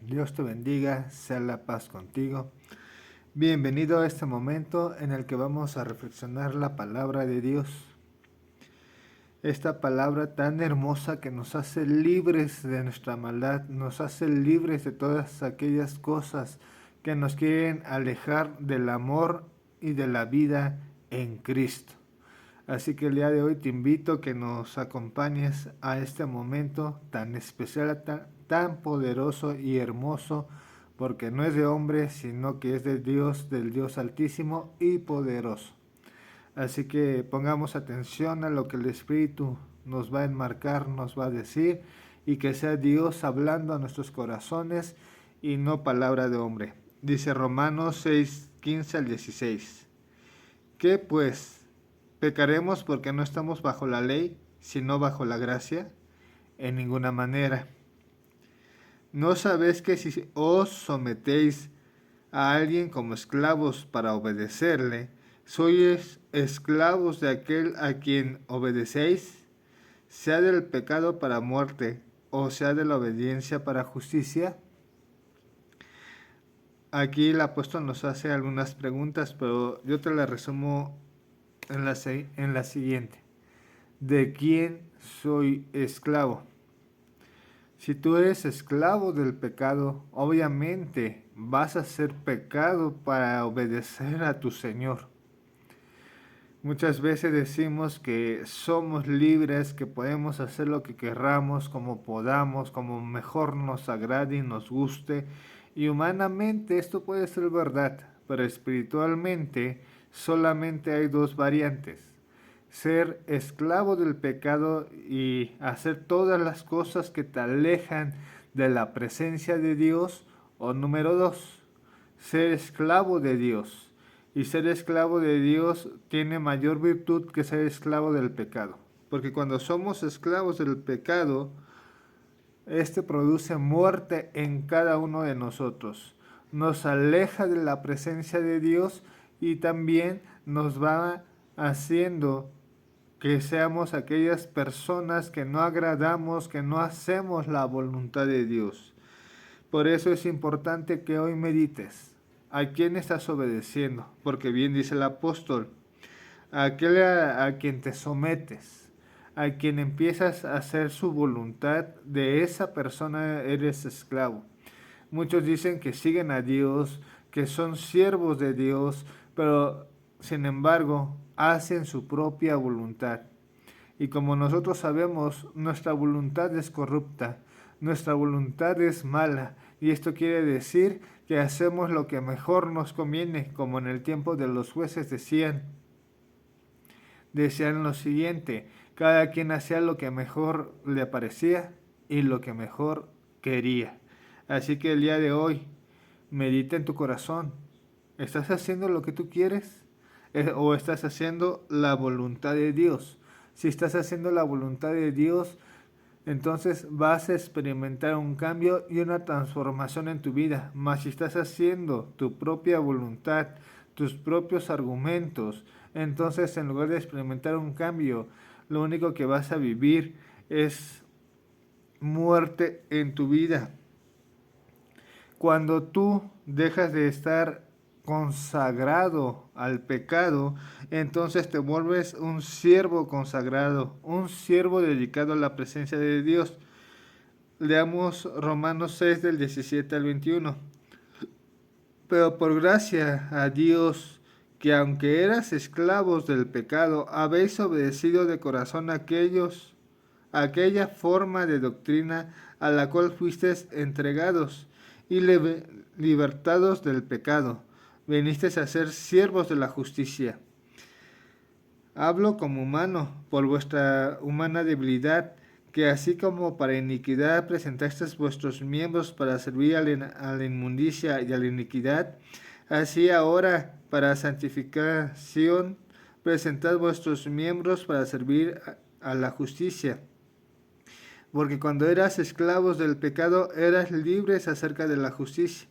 Dios te bendiga, sea la paz contigo. Bienvenido a este momento en el que vamos a reflexionar la palabra de Dios. Esta palabra tan hermosa que nos hace libres de nuestra maldad, nos hace libres de todas aquellas cosas que nos quieren alejar del amor y de la vida en Cristo. Así que el día de hoy te invito a que nos acompañes a este momento tan especial, tan poderoso y hermoso, porque no es de hombre, sino que es de Dios, del Dios altísimo y poderoso. Así que pongamos atención a lo que el Espíritu nos va a enmarcar, nos va a decir, y que sea Dios hablando a nuestros corazones y no palabra de hombre. Dice Romanos 6, 15 al 16. ¿Qué pues? ¿Pecaremos porque no estamos bajo la ley, sino bajo la gracia? En ninguna manera. ¿No sabéis que si os sometéis a alguien como esclavos para obedecerle, sois esclavos de aquel a quien obedecéis, sea del pecado para muerte, o sea de la obediencia para justicia? Aquí el apóstol nos hace algunas preguntas, pero yo te las resumo en la siguiente. ¿De quién soy esclavo? Si tú eres esclavo del pecado, obviamente vas a hacer pecado para obedecer a tu Señor. Muchas veces decimos que somos libres, que podemos hacer lo que querramos, como podamos, como mejor nos agrade y nos guste. Y humanamente esto puede ser verdad, pero espiritualmente solamente hay dos variantes: ser esclavo del pecado y hacer todas las cosas que te alejan de la presencia de Dios, o número dos, ser esclavo de Dios. Y ser esclavo de Dios tiene mayor virtud que ser esclavo del pecado. Porque cuando somos esclavos del pecado, este produce muerte en cada uno de nosotros. Nos aleja de la presencia de Dios y también nos va haciendo que seamos aquellas personas que no agradamos, que no hacemos la voluntad de Dios. Por eso es importante que hoy medites. ¿A quién estás obedeciendo? Porque bien dice el apóstol, a aquel a quien te sometes, a quien empiezas a hacer su voluntad, de esa persona eres esclavo. Muchos dicen que siguen a Dios, que son siervos de Dios, pero sin embargo hacen su propia voluntad. Y como nosotros sabemos, nuestra voluntad es corrupta, nuestra voluntad es mala, y esto quiere decir que hacemos lo que mejor nos conviene, como en el tiempo de los jueces decían lo siguiente: cada quien hacía lo que mejor le parecía y lo que mejor quería. Así que el día de hoy, medita en tu corazón. ¿Estás haciendo lo que tú quieres? ¿O estás haciendo la voluntad de Dios? Si estás haciendo la voluntad de Dios, entonces vas a experimentar un cambio y una transformación en tu vida. Mas si estás haciendo tu propia voluntad, tus propios argumentos, entonces en lugar de experimentar un cambio, lo único que vas a vivir es muerte en tu vida. Cuando tú dejas de estar consagrado al pecado, entonces te vuelves un siervo consagrado, un siervo dedicado a la presencia de Dios. Leamos Romanos 6 del 17 al 21. Pero por gracia a Dios, que aunque eras esclavos del pecado, habéis obedecido de corazón aquella forma de doctrina a la cual fuisteis entregados, y libertados del pecado, vinisteis a ser siervos de la justicia. Hablo como humano, por vuestra humana debilidad, que así como para iniquidad presentasteis vuestros miembros para servir a la inmundicia y a la iniquidad, así ahora para santificación presentad vuestros miembros para servir a la justicia. Porque cuando eras esclavos del pecado, eras libres acerca de la justicia.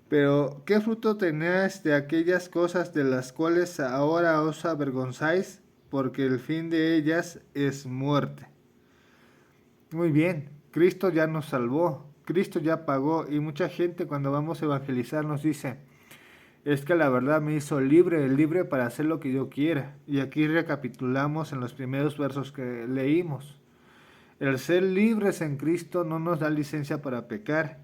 Pero, ¿qué fruto tenéis de aquellas cosas de las cuales ahora os avergonzáis? Porque el fin de ellas es muerte. Muy bien, Cristo ya nos salvó. Cristo ya pagó. Y mucha gente cuando vamos a evangelizar nos dice, es que la verdad me hizo libre para hacer lo que yo quiera. Y aquí recapitulamos en los primeros versos que leímos. El ser libres en Cristo no nos da licencia para pecar,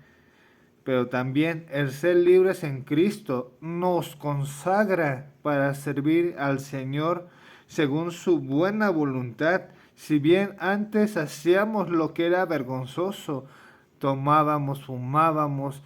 pero también el ser libres en Cristo nos consagra para servir al Señor según su buena voluntad. Si bien antes hacíamos lo que era vergonzoso, tomábamos, fumábamos,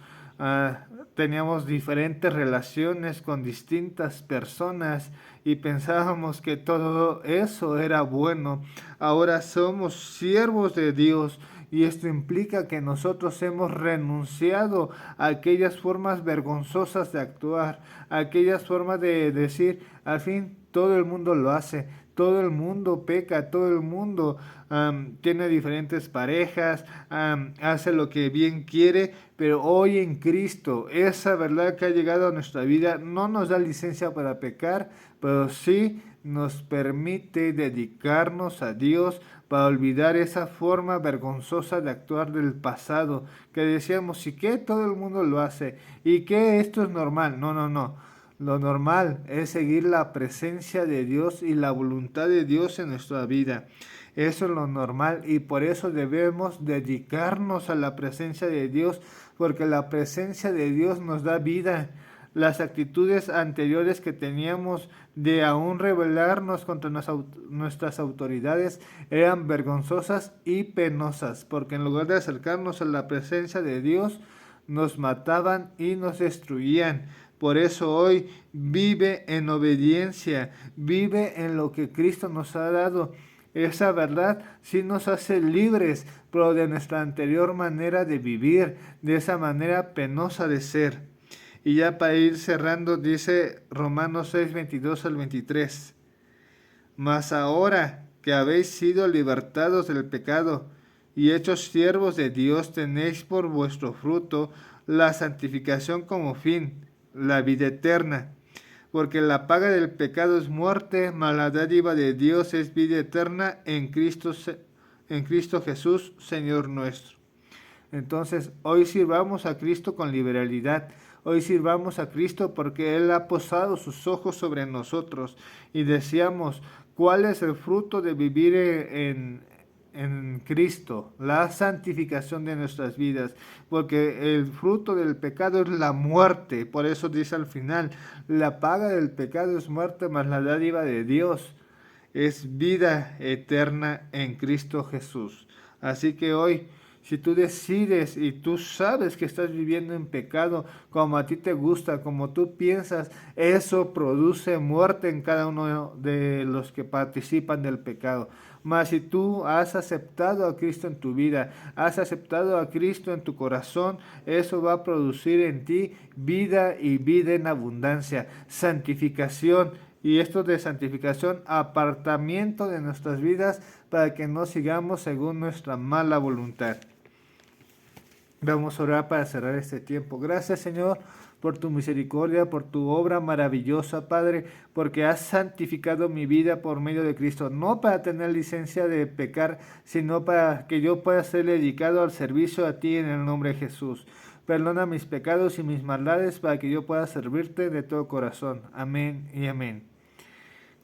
teníamos diferentes relaciones con distintas personas y pensábamos que todo eso era bueno. Ahora somos siervos de Dios y esto implica que nosotros hemos renunciado a aquellas formas vergonzosas de actuar, a aquellas formas de decir, al fin todo el mundo lo hace, todo el mundo peca, todo el mundo tiene diferentes parejas, hace lo que bien quiere, pero hoy en Cristo, esa verdad que ha llegado a nuestra vida no nos da licencia para pecar, pero sí nos permite dedicarnos a Dios para olvidar esa forma vergonzosa de actuar del pasado, que decíamos, ¿y qué? Todo el mundo lo hace, ¿y qué? Esto es normal. No, no, no. Lo normal es seguir la presencia de Dios y la voluntad de Dios en nuestra vida. Eso es lo normal y por eso debemos dedicarnos a la presencia de Dios, porque la presencia de Dios nos da vida. Las actitudes anteriores que teníamos de aún rebelarnos contra nuestras autoridades eran vergonzosas y penosas, porque en lugar de acercarnos a la presencia de Dios, nos mataban y nos destruían. Por eso hoy vive en obediencia, vive en lo que Cristo nos ha dado. Esa verdad sí nos hace libres, pero de nuestra anterior manera de vivir, de esa manera penosa de ser. Y ya para ir cerrando, dice Romanos 6, 22 al 23. Mas ahora que habéis sido libertados del pecado y hechos siervos de Dios, tenéis por vuestro fruto la santificación como fin, la vida eterna. Porque la paga del pecado es muerte, mas la dádiva de Dios es vida eterna en Cristo Jesús, Señor nuestro. Entonces, hoy sirvamos a Cristo con liberalidad. Hoy sirvamos a Cristo porque Él ha posado sus ojos sobre nosotros. Y decíamos, ¿cuál es el fruto de vivir en Cristo? La santificación de nuestras vidas. Porque el fruto del pecado es la muerte. Por eso dice al final, la paga del pecado es muerte, mas la dádiva de Dios es vida eterna en Cristo Jesús. Así que hoy, si tú decides y tú sabes que estás viviendo en pecado como a ti te gusta, como tú piensas, eso produce muerte en cada uno de los que participan del pecado. Mas si tú has aceptado a Cristo en tu vida, has aceptado a Cristo en tu corazón, eso va a producir en ti vida y vida en abundancia, santificación. Y esto de santificación, apartamiento de nuestras vidas para que no sigamos según nuestra mala voluntad. Vamos a orar para cerrar este tiempo. Gracias, Señor, por tu misericordia, por tu obra maravillosa, Padre, porque has santificado mi vida por medio de Cristo, no para tener licencia de pecar, sino para que yo pueda ser dedicado al servicio a ti en el nombre de Jesús. Perdona mis pecados y mis maldades para que yo pueda servirte de todo corazón. Amén y amén.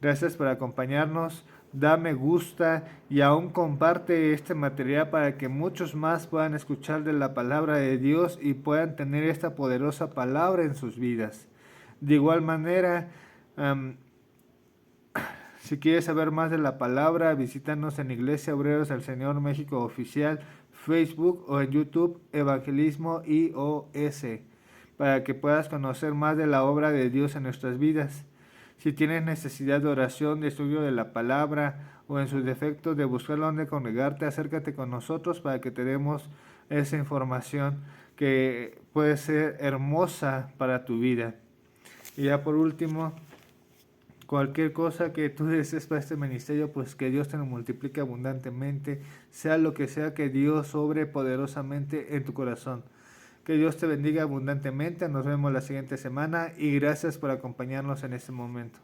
Gracias por acompañarnos. Da me gusta y aún comparte este material para que muchos más puedan escuchar de la palabra de Dios y puedan tener esta poderosa palabra en sus vidas. De igual manera, si quieres saber más de la palabra, visítanos en Iglesia Obreros del Señor México Oficial, Facebook o en YouTube Evangelismo IOS, para que puedas conocer más de la obra de Dios en nuestras vidas. Si tienes necesidad de oración, de estudio de la palabra o en sus defectos de buscar dónde congregarte, acércate con nosotros para que te demos esa información que puede ser hermosa para tu vida. Y ya por último, cualquier cosa que tú desees para este ministerio, pues que Dios te lo multiplique abundantemente, sea lo que sea, que Dios obre poderosamente en tu corazón. Que Dios te bendiga abundantemente. Nos vemos la siguiente semana y gracias por acompañarnos en este momento.